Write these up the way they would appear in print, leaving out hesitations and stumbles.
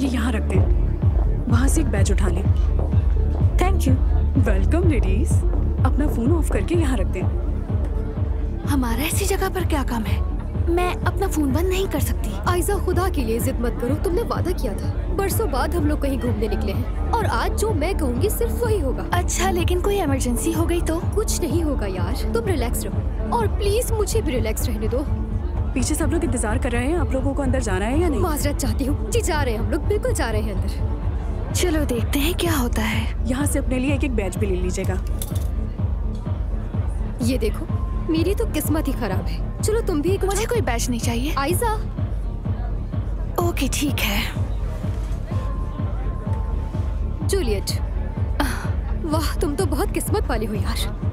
ये यहाँ रख दे, वहाँ से एक बैज उठा ले। Thank you. Welcome ladies. अपना फोन ऑफ करके यहाँ रख दे। हमारा ऐसी जगह पर क्या काम है? मैं अपना फोन बंद नहीं कर सकती। आयजा, खुदा के लिए जिद मत करो। तुमने वादा किया था। बरसों बाद हम लोग कहीं घूमने निकले हैं और आज जो मैं कहूँगी सिर्फ वही होगा। अच्छा, लेकिन कोई इमरजेंसी हो गई तो? कुछ नहीं होगा यार, तुम रिलैक्स रहो और प्लीज मुझे भी रिलैक्स रहने दो। पीछे सब लोग इंतजार कर रहे हैं, आप लोगों को अंदर जाना है या नहीं? माजरत चाहती हूँ जी, जा रहे हैं हम लोग, बिल्कुल जा रहे हैं अंदर। चलो देखते हैं क्या होता है। यहाँ से अपने लिए एक एक बैच भी ले लीजिएगा। ये देखो, मेरी तो किस्मत ही खराब है। चलो तुम भी। मुझे कोई बैच नहीं चाहिए। आयजा। ओके ठीक है। जूलियट, वाह तुम तो बहुत किस्मत वाली हो यार।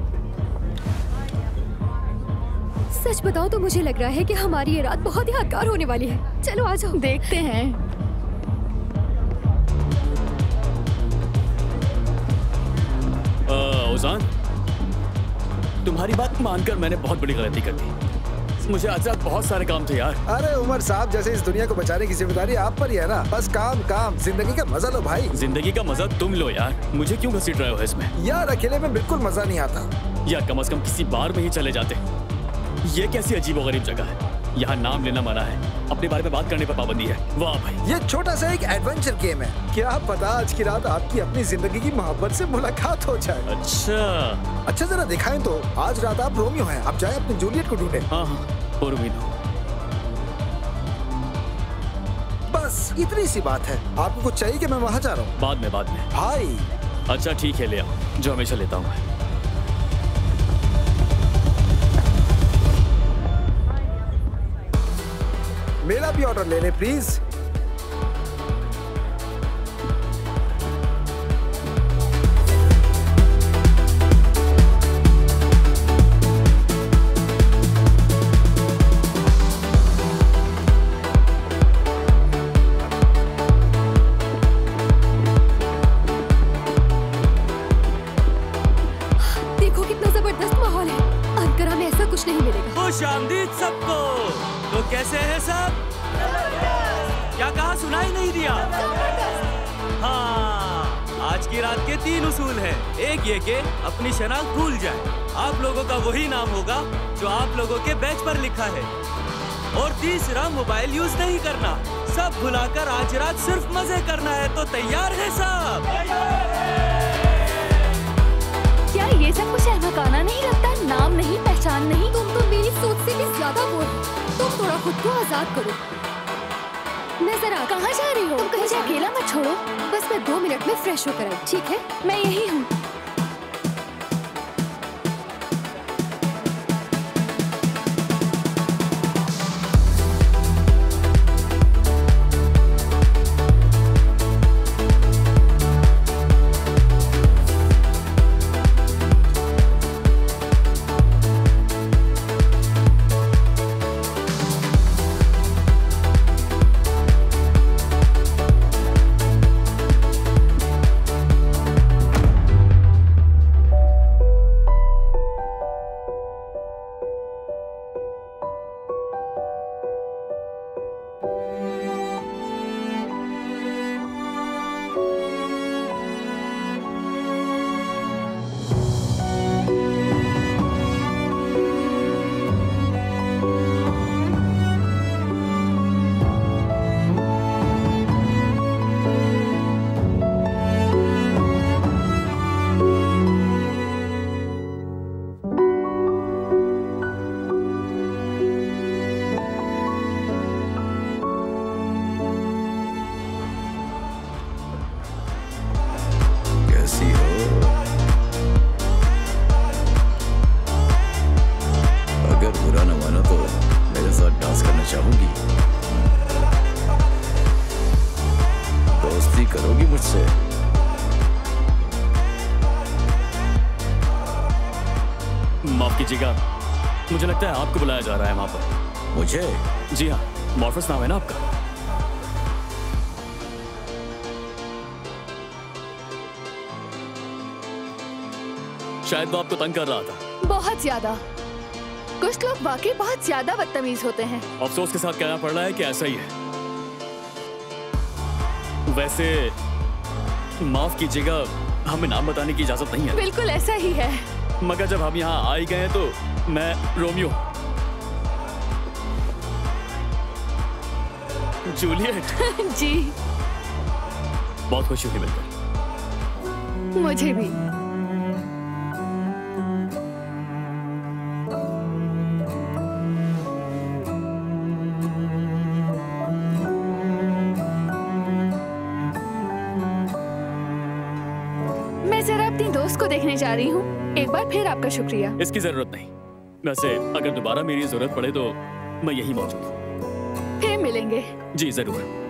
सच बताओ तो मुझे लग रहा है कि हमारी ये रात बहुत यादगार होने वाली है। चलो आ जाओ, देखते हैं। ओजान, तुम्हारी बात मानकर मैंने बहुत बड़ी गलती कर दी। मुझे आज रात बहुत सारे काम थे यार। अरे उमर साहब, जैसे इस दुनिया को बचाने की जिम्मेदारी आप पर ही है ना। बस काम काम, जिंदगी का मजा लो भाई। जिंदगी का मजा तुम लो यार, मुझे क्यों घसीट रहे हो इसमें? यार अकेले में बिल्कुल मजा नहीं आता। यार कम से कम किसी बार में ही चले जाते। ये कैसी अजीबोगरीब जगह है, यहाँ नाम लेना मना है, अपने बारे में बात करने पर पाबंदी है। वाह भाई, ये छोटा सा एक एडवेंचर गेम है। क्या पता आज की रात आपकी अपनी जिंदगी की मोहब्बत से मुलाकात हो जाए। अच्छा जरा दिखाएं तो। आज रात आप रोमियो हैं, आप जाए अपनी जूलियट को ढूंढे। हाँ हाँ, और उम्मीद हो। बस इतनी सी बात है। आपको कुछ चाहिए कि मैं वहाँ जा रहा हूँ? बाद में भाई। अच्छा ठीक है, ले आओ जो हमेशा लेता हूँ मैं। मेरा भी ऑर्डर ले ले प्लीज। देखो कितना जबरदस्त माहौल है। अंकारा में ऐसा कुछ नहीं मिलेगा। खुशामदीद सबको। तो कैसे हैं सब? क्या कहा, सुनाई नहीं दिया? हाँ, आज की रात के 3 उसूल हैं। एक ये कि अपनी शनाख्त भूल जाए, आप लोगों का वही नाम होगा जो आप लोगों के बैच पर लिखा है। और तीसरा, मोबाइल यूज नहीं करना। सब भुलाकर आज रात सिर्फ मजे करना है। तो तैयार है सब? क्या ये सब कुछ अहमकाना नहीं लगता? नाम नहीं, पहचान नहीं। तुम तो मेरी सोच से भी ज्यादा बोल हो। तुम थोड़ा खुद को आजाद करो। मैं जरा। कहाँ जा रही हो? तुम कहीं मुझे अकेला मत छोड़ो। बस मैं 2 मिनट में फ्रेश होकर आई, ठीक है? मैं यही हूँ। माफ कीजिएगा, मुझे लगता है आपको बुलाया जा रहा है वहाँ पर। मुझे? जी हाँ, मॉर्फस नाम है ना आपका? शायद वो आपको तंग कर रहा था। बहुत ज्यादा। कुछ लोग वाकई बहुत ज्यादा बदतमीज होते हैं। अफसोस के साथ कहना पड़ रहा है कि ऐसा ही है। वैसे माफ कीजिएगा, हमें नाम बताने की इजाजत नहीं है। बिल्कुल ऐसा ही है। मगर जब हम यहाँ आ ही गए तो मैं रोमियो। जूलियट। जी। बहुत खुशी हुई मिलकर। मुझे भी। मैं जरा अपनी दोस्त को देखने जा रही हूँ। एक बार फिर आपका शुक्रिया। इसकी जरूरत नहीं। वैसे अगर दोबारा मेरी जरूरत पड़े तो मैं यही मौजूद हूँ। फिर मिलेंगे। जी जरूर।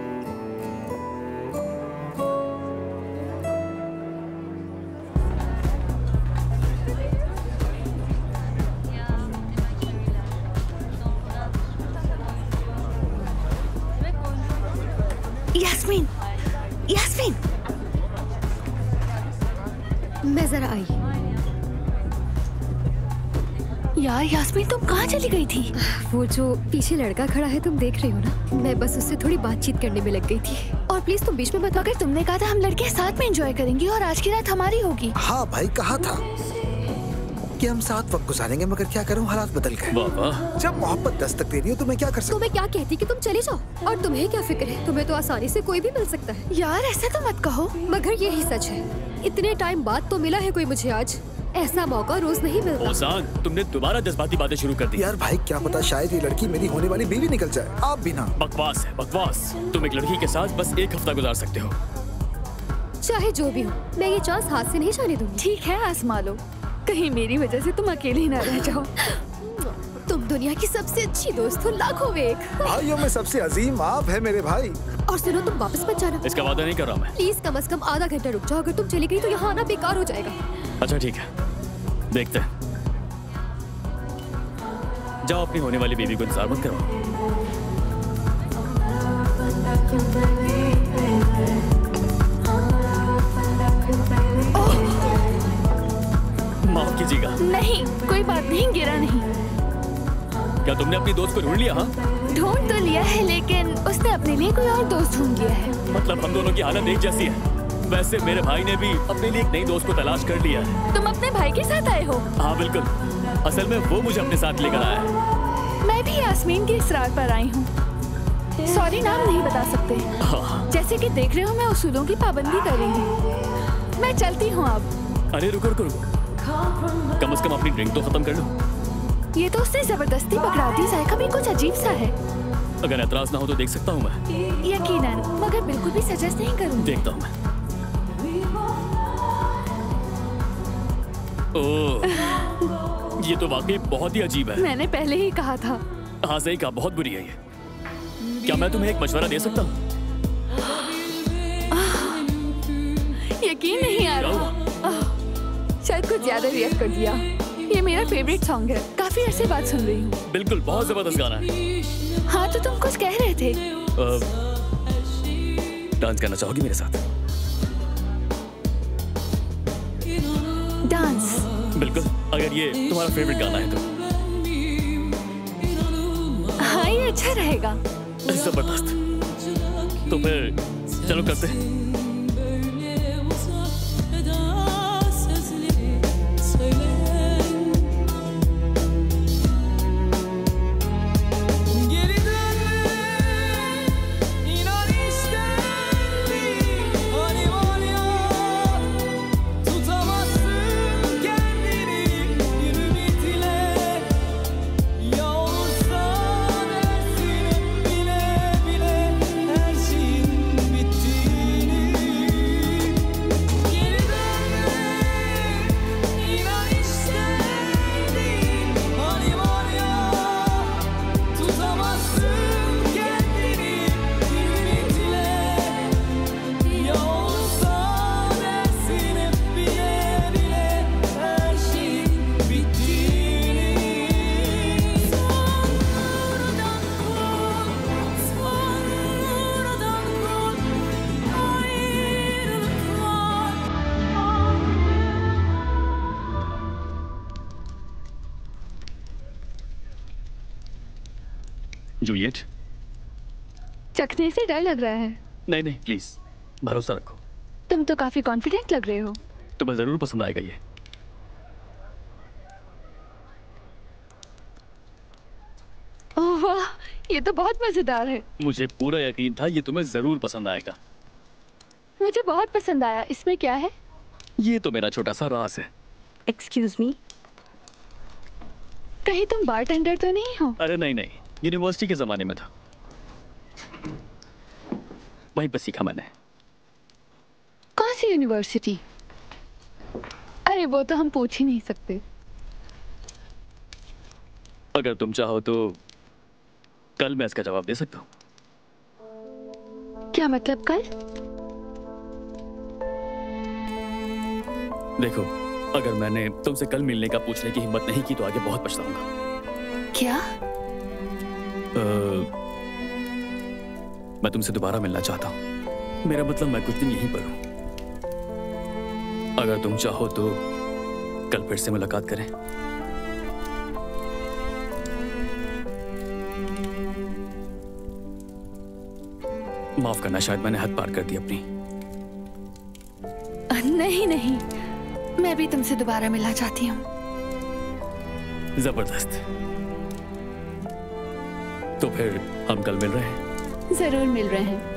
यास्मीन, यास्मीन, मैं जरा आई। यार यास्मीन तुम कहाँ चली गई थी? वो जो पीछे लड़का खड़ा है तुम देख रही हो ना, मैं बस उससे थोड़ी बातचीत करने में लग गई थी। और प्लीज तुम बीच में मत। मगर तुमने कहा था हम लड़के साथ में एंजॉय करेंगे और आज की रात हमारी होगी। हाँ भाई, कहा था कि हम साथ वक्त गुजारेंगे, मगर क्या करूं, हालात बदल गए। वाह वाह। जब मोहब्बत दस्तक दे रही हो तो मैं क्या कर सकता तो मैं क्या कहती कि तुम चले जाओ, और तुम्हें क्या फिक्र है, तुम्हें तो आसानी से कोई भी मिल सकता है। यार ऐसा तो मत कहो। मगर यही सच है, इतने टाइम बाद तो मिला है कोई मुझे आज। ऐसा मौका रोज नहीं मिलता। ओसान, तुमने दोबारा जज्बाती बातें शुरू कर दी। यार भाई क्या पता, शायद ये लड़की मेरी होने वाली बीवी निकल जाए। आप भी ना। बकवास है, बकवास। तुम एक लड़की के साथ बस एक हफ्ता गुजार सकते हो। चाहे जो भी हो, मैं ये चांस हाथ से नहीं जाने दूंगी। ठीक है, आजमा लो। कहीं मेरी वजह से तुम अकेले न रह जाओ। तुम दुनिया की सबसे अच्छी दोस्त हो, लाखों में एक। भाइयों में सबसे अजीम आप है मेरे भाई। और सुनो, तुम वापस मत जाना। इसका वादा नहीं कर रहा मैं। प्लीज कम से कम आधा घंटा रुक जाओ। अगर तुम चली गई तो यहाँ आना बेकार हो जाएगा। अच्छा ठीक है, देखते हैं। जाओ, अपनी होने वाली बीवी को इंतजार मत करो। माफ कीजिएगा। नहीं, कोई बात नहीं, गिरा नहीं। क्या तुमने अपनी दोस्त को ढूंढ लिया? हाँ, ढूंढ तो लिया है, लेकिन उसने अपने लिए कोई और दोस्त ढूंढ लिया है। मतलब हम दोनों की हालत एक जैसी है। वैसे मेरे भाई ने भी अपने लिए एक नई दोस्त को तलाश कर लिया है। तुम अपने भाई के साथ आए हो? हाँ बिल्कुल, असल में वो मुझे अपने साथ लेकर आया है। मैं भी यास्मीन के इसरार पर आई हूँ। सॉरी, नाम नहीं बता सकते। हाँ। जैसे कि देख रहे हो, मैं उसूलों की पाबंदी कर रही हूँ। मैं चलती हूँ अब। अरे रुको रुको रुको, कम से कम अपनी ड्रिंक तो खत्म कर लो। ये तो उसने जबरदस्ती पकड़ा दी। जायका भी कुछ अजीब सा है। अगर एतराज ना हो तो देख सकता हूँ मैं। यकीनन, मगर बिल्कुल भी सजेस्ट नहीं करूँगी। देखता हूँ मैं। ओह, ये तो वाकई बहुत ही अजीब है। मैंने पहले ही कहा था। हाँ सही कहा, बहुत बुरी है ये। क्या मैं तुम्हें एक मशवरा दे सकता हूँ? यकीन नहीं आ रहा। शायद कुछ ज्यादा रिएक्ट कर दिया। ये मेरा फेवरेट सॉन्ग है, काफी अरसे बाद सुन रही हूँ। बिल्कुल, बहुत जबरदस्त गाना है। हाँ तो तुम कुछ कह रहे थे। डांस करना चाहोगी मेरे साथ? डांस? बिल्कुल, अगर ये तुम्हारा फेवरेट गाना है तो। हाँ, ये अच्छा रहेगा। जबरदस्त। तो फिर चलो करते हैं। जूलियट, चखने से डर लग रहा है। नहीं नहीं प्लीज, भरोसा रखो, तुम तो काफी कॉन्फिडेंट लग रहे हो। तुम्हें जरूर पसंद आएगा ये। ओह वाह, ये तो बहुत मजेदार है। मुझे पूरा यकीन था ये तुम्हें जरूर पसंद आएगा। मुझे बहुत पसंद आया। इसमें क्या है? ये तो मेरा छोटा सा राज है। एक्सक्यूज मी, कहीं तुम बारटेंडर तो नहीं हो? अरे नहीं नहीं, यूनिवर्सिटी के जमाने में था, वहीं पर सीखा मैंने। कौन सी यूनिवर्सिटी? अरे वो तो हम पूछ ही नहीं सकते। अगर तुम चाहो तो कल मैं इसका जवाब दे सकता हूँ। क्या मतलब कल? देखो, अगर मैंने तुमसे कल मिलने का पूछने की हिम्मत नहीं की तो आगे बहुत पछताऊंगा। क्या? मैं तुमसे दोबारा मिलना चाहता हूँ। मेरा मतलब मैं कुछ दिन यहीं पर हूँ। अगर तुम चाहो तो कल फिर से मुलाकात करें। माफ करना, शायद मैंने हद पार कर दी अपनी। नहीं नहीं, मैं भी तुमसे दोबारा मिलना चाहती हूँ। जबरदस्त। तो फिर हम कल मिल रहे हैं? जरूर मिल रहे हैं।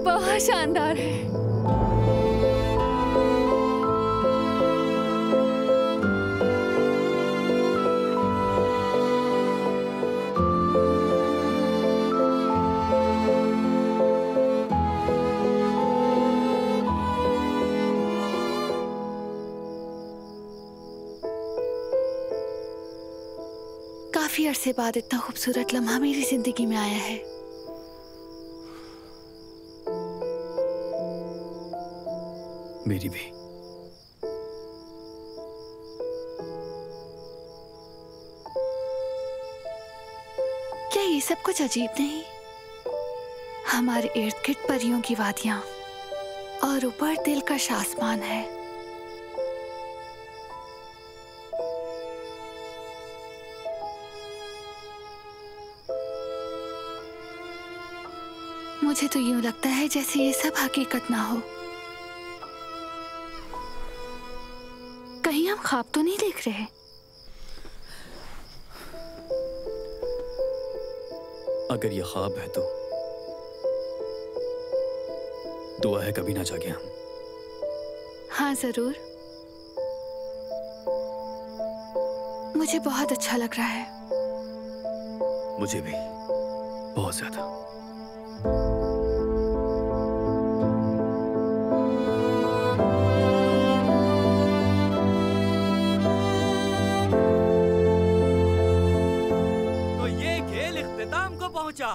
बहुत शानदार है। काफी अरसे बाद इतना खूबसूरत लम्हा मेरी जिंदगी में आया है। मेरी भी। क्या ये सब कुछ अजीब नहीं? हमारे इर्द गिर्द परियों की वादियां और ऊपर दिलकश आसमान है। मुझे तो यूं लगता है जैसे ये सब हकीकत ना हो। कहीं हम ख्वाब तो नहीं देख रहे? अगर ये ख्वाब है तो दुआ है कभी ना जागे हम। हाँ जरूर। मुझे बहुत अच्छा लग रहा है। मुझे भी बहुत ज्यादा। तो ये खेल इख्तिताम को पहुंचा।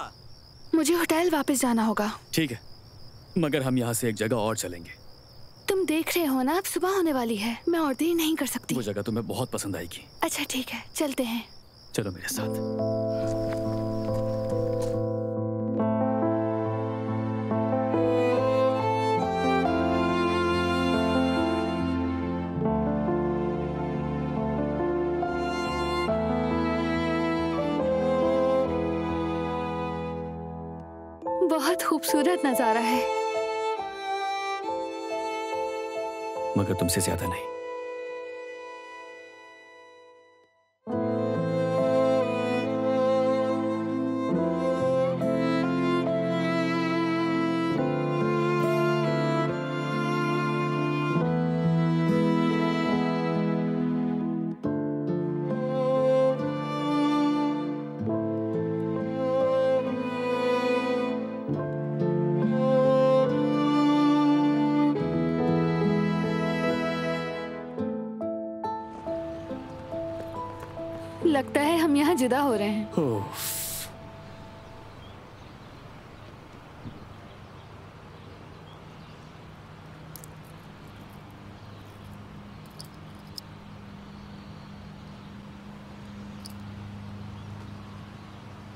मुझे होटल वापस जाना होगा। ठीक है, मगर हम यहाँ से एक जगह और चलेंगे। तुम देख रहे हो ना, अब सुबह होने वाली है। मैं और देर नहीं कर सकती। वो जगह तुम्हें बहुत पसंद आएगी। अच्छा ठीक है, चलते हैं। चलो मेरे साथ। बहुत खूबसूरत नजारा है। मगर तुमसे ज्यादा नहीं। लगता है हम यहाँ जुदा हो रहे हैं। ओह,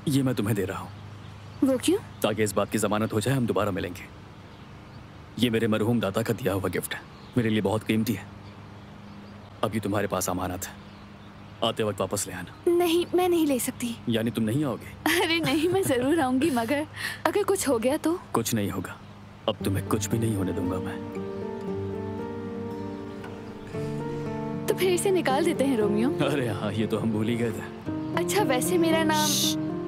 ये मैं तुम्हें दे रहा हूँ, वो क्यों? ताकि इस बात की जमानत हो जाए हम दोबारा मिलेंगे। ये मेरे मरहूम दादा का दिया हुआ गिफ्ट है, मेरे लिए बहुत कीमती है। अब ये तुम्हारे पास अमानत है, आते वक्त वापस ले आना। नहीं, मैं नहीं ले सकती। यानी तुम नहीं आओगे? अरे नहीं, मैं जरूर आऊंगी, मगर अगर कुछ हो गया तो? कुछ नहीं होगा, अब तुम्हें कुछ भी नहीं होने दूंगा मैं। तो फिर इसे निकाल देते हैं रोमियो। अरे हाँ, ये तो हम भूल ही गए थे। अच्छा, वैसे मेरा नाम?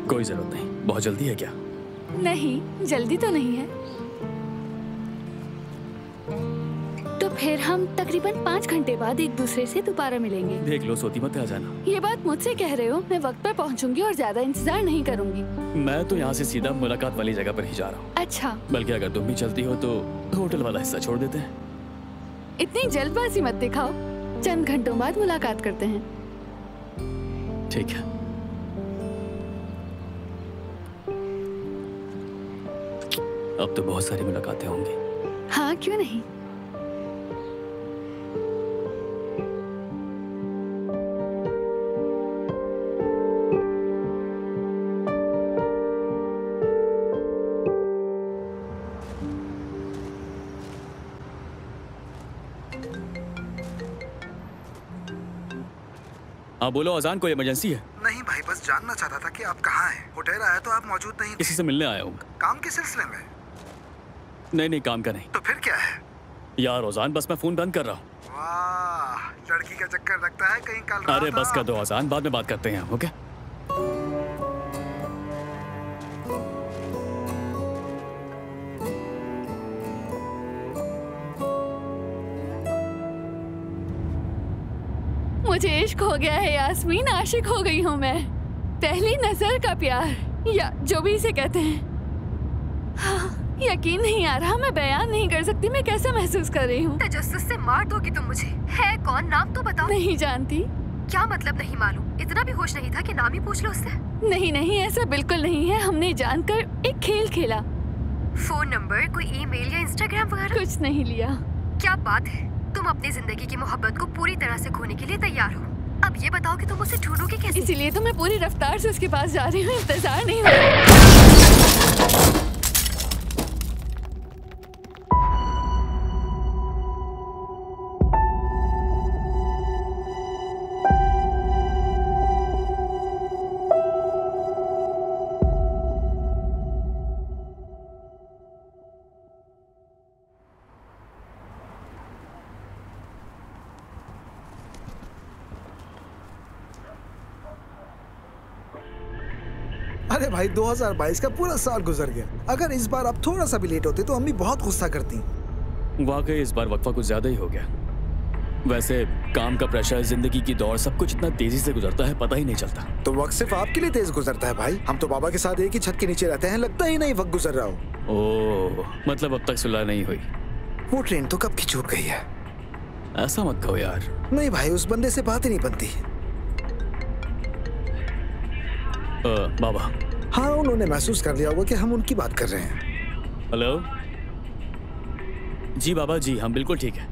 कोई जरूरत नहीं, बहुत जल्दी है क्या? नहीं, जल्दी तो नहीं है। तो फिर हम तकरीबन 5 घंटे बाद एक दूसरे से दोबारा मिलेंगे। देख लो, सोती मत आ जाना। ये बात मुझसे कह रहे हो? मैं वक्त पर पहुंचूंगी और ज्यादा इंतजार नहीं करूंगी। मैं तो यहाँ से सीधा मुलाकात वाली जगह पर ही जा रहा हूँ। अच्छा, बल्कि अगर तुम भी चलती हो तो होटल वाला हिस्सा छोड़ देते हैं। इतनी जल्दबाजी मत दिखाओ, चंद घंटों बाद मुलाकात करते हैं। ठीक है। अब तो बहुत सारी मुलाकातें होंगी। हाँ, क्यों नहीं। हाँ बोलो, अजान कोई इमरजेंसी है? नहीं भाई, बस जानना चाहता था कि आप कहाँ हैं। होटल आया तो आप मौजूद नहीं थे। किसी से मिलने आया हूँ। काम के सिलसिले में? नहीं, काम का नहीं। तो फिर क्या है? यार अजान, बस मैं फोन बंद कर रहा हूँ। वाह, लड़की का चक्कर लगता है कहीं कल। अरे बस कर दो अजान, बाद में बात करते हैं हम, ओके? मुझे इश्क हो गया है यास्मीन, आशिक हो गई हूँ मैं। पहली नजर का प्यार, या जो भी इसे कहते हैं। हाँ, यकीन नहीं आ रहा, मैं बयान नहीं कर सकती मैं कैसा महसूस कर रही हूँ। तजस्सुस से मार दोगी तुम मुझे। है कौन? नाम तो बताओ। नहीं जानती। क्या मतलब नहीं मालूम? इतना भी होश नहीं था कि नाम ही पूछ लो उससे? नहीं, ऐसा बिल्कुल नहीं है। हमने जानकर एक खेल खेला। फोन नंबर, कोई ईमेल या इंस्टाग्राम वगैरह? कुछ नहीं लिया। क्या बात है, तुम अपनी जिंदगी की मोहब्बत को पूरी तरह से खोने के लिए तैयार हो। अब ये बताओ कि तुम उसे ढूंढोगे कैसे? इसीलिए तो मैं पूरी रफ्तार से उसके पास जा रही हूँ। इंतजार नहीं हो रहा। अरे भाई, 2022 का पूरा साल गुजर गया। अगर इस बार आप थोड़ा सा भी लेट होते तो अम्मी बहुत गुस्सा करती। वाकई इस बार वक्फा कुछ ज्यादा ही हो गया। वैसे काम का प्रेशर, जिंदगी की दौड़, सब कुछ इतना तेजी से गुजरता है, पता ही नहीं चलता। तो वक्त सिर्फ आपके लिए तेज गुजरता है भाई। हम तो बाबा के साथ एक ही छत के नीचे रहते हैं, लगता ही नहीं वक्त गुजर रहा हो। ओह, मतलब अब तक सुलह नहीं हुई? वो ट्रेन तो कब की छूट गई है। ऐसा मत कहो यार। नहीं भाई, उस बंदे से बात ही नहीं बनती। बाबा? हाँ, उन्होंने महसूस कर लिया होगा कि हम उनकी बात कर रहे हैं। हेलो जी बाबा जी, हम बिल्कुल ठीक है।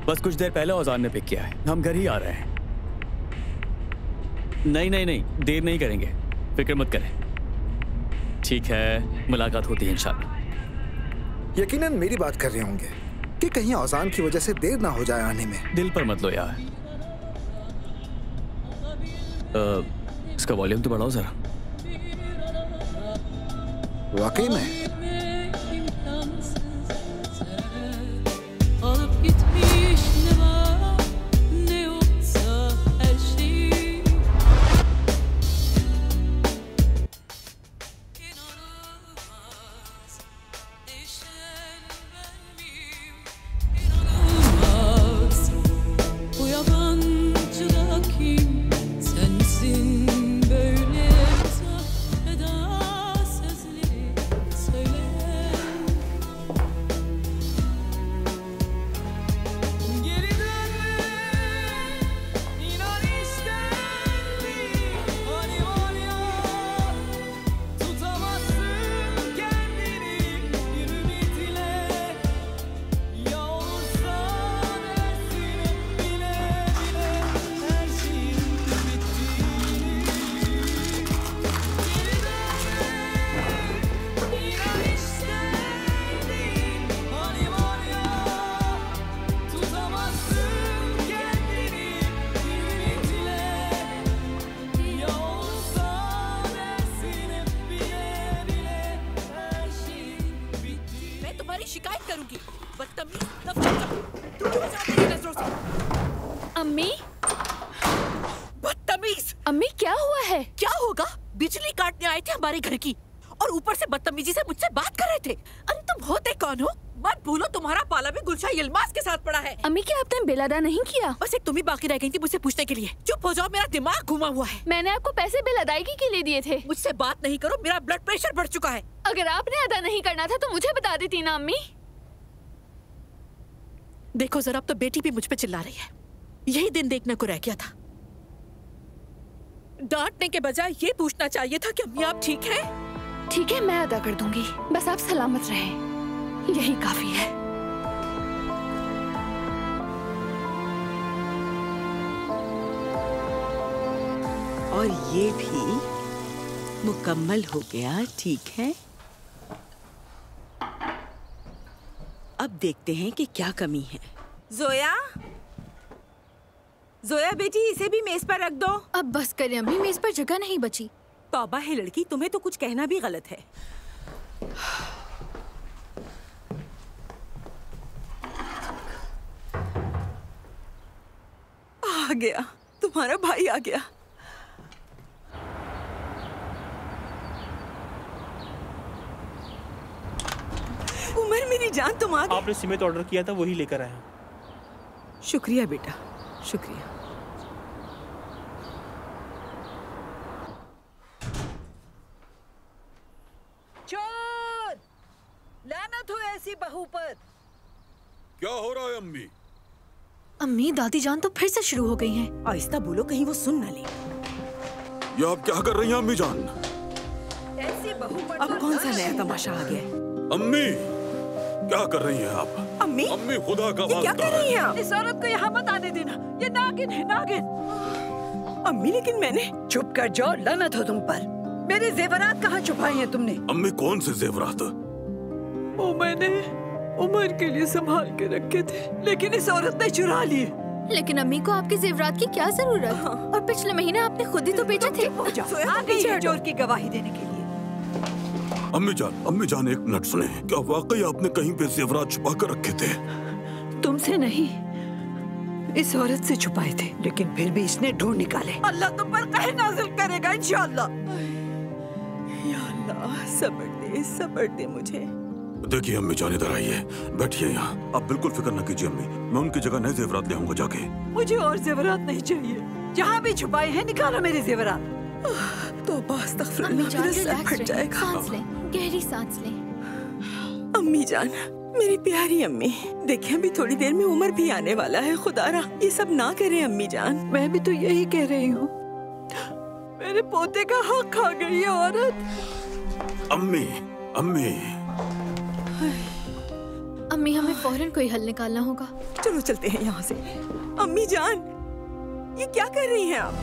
बस कुछ देर पहले औजान ने पिक किया है, हम घर ही आ रहे हैं। नहीं, देर नहीं करेंगे, फिक्र मत करें। ठीक है, मुलाकात होती है इंशाल्लाह। यकीनन मेरी बात कर रहे होंगे कि कहीं औजान की वजह से देर ना हो जाए आने में। दिल पर मत लो यार। इसका वॉल्यूम तो बढ़ाओ जरा। वाकई में अम्मी क्या हुआ है? क्या होगा? बिजली काटने आए थे हमारे घर की और ऊपर से बदतमीजी से मुझसे बात कर रहे थे। अरे तुम होते कौन हो? मत भूलो तुम्हारा पाला भी गुलशाह यिल्माज के साथ पड़ा है। अम्मी क्या आपने बिल अदा नहीं किया? बस एक तुम ही बाकी रह गई थी मुझसे पूछने के लिए। चुप हो जाओ, मेरा दिमाग घुमा हुआ है। मैंने आपको पैसे बिल अदायगी के लिए दिए थे। मुझसे बात नहीं करो, मेरा ब्लड प्रेशर बढ़ चुका है। अगर आपने अदा नहीं करना था तो मुझे बता देती ना अम्मी। देखो जरा, अब तो बेटी भी मुझ पे चिल्ला रही है। यही दिन देखने को रह गया था। डांटने के बजाय ये पूछना चाहिए था कि अम्मी आप ठीक हैं? ठीक है, मैं अदा कर दूंगी, बस आप सलामत रहें, यही काफी है। और ये भी मुकम्मल हो गया, ठीक है। अब देखते हैं कि क्या कमी है। जोया, जोया बेटी, इसे भी मेज पर रख दो। अब बस करें अम्मी, मेज पर जगह नहीं बची। तौबा है लड़की, तुम्हें तो कुछ कहना भी गलत है। आ गया, तुम्हारा भाई आ गया। उमर मेरी जान, तुम आ गए। आपने सीमेंट ऑर्डर किया था, वही लेकर आया। शुक्रिया बेटा, शुक्रिया। चोर! लानत हो ऐसी बहू पर। क्या हो रहा है अम्मी? अम्मी, दादी जान तो फिर से शुरू हो गई हैं। आहिस्ता बोलो, कहीं वो सुन न ले। ये आप क्या कर रही हैं अम्मी जान? ऐसी बहू पर अब कौन सा नया तमाशा आ गया है? अम्मी, क्या कर रही हैं आप? अम्मी, अम्मी खुदा का ये क्या वास्ता कर रही है। हैं आप? इस औरत को यहाँ मत आने देना, ये नागिन है, नागिन। अम्मी, लेकिन मैंने। चुप कर जाओ, लानत हो तुम पर। मेरे जेवरात कहाँ छुपाए हैं तुमने? अम्मी, कौन से जेवरात? वो मैंने उमर के लिए संभाल के रखे थे, लेकिन इस औरत ने चुरा लिए। लेकिन अम्मी को आपके जेवरात की क्या जरूरत? और पिछले महीने आपने खुद ही तो बेचे थे। आ गई है चोर की गवाही देने के लिए। अम्मी जान एक मिनट सुने। क्या वाकई आपने कहीं पे जेवरात छुपा कर रखे थे? तुमसे नहीं, इस औरत से छुपाए थे, लेकिन फिर भी इसने ढूंढ निकाले। अल्लाह तुम पर कहर नाज़िल करेगा इंशाअल्लाह। या अल्लाह, सब्र दे मुझे। देखिए अम्मी जान, इधर आइए, बैठिए यहाँ। आप बिल्कुल फिक्र न कीजिए अम्मी, मैं उनकी जगह नए जेवरात ले आऊंगा जाके। मुझे और जेवरात नहीं चाहिए। जहाँ भी छुपाए हैं निकालो मेरे जेवरात। तो बस अम्मी जान, रिलैक्स रहिए, सांस लें, गहरी सांस लें। अम्मी जान, मेरी प्यारी अम्मी, देखिए अभी थोड़ी देर में उमर भी आने वाला है। खुदारा ये सब ना करें अम्मी जान। मैं भी तो यही कह रही हूँ। मेरे पोते का हक खा गई है औरत। अम्मी अम्मी, हमें फौरन कोई हल निकालना होगा। चलो चलते हैं यहाँ से। अम्मी जान, ये क्या कर रही हैं आप?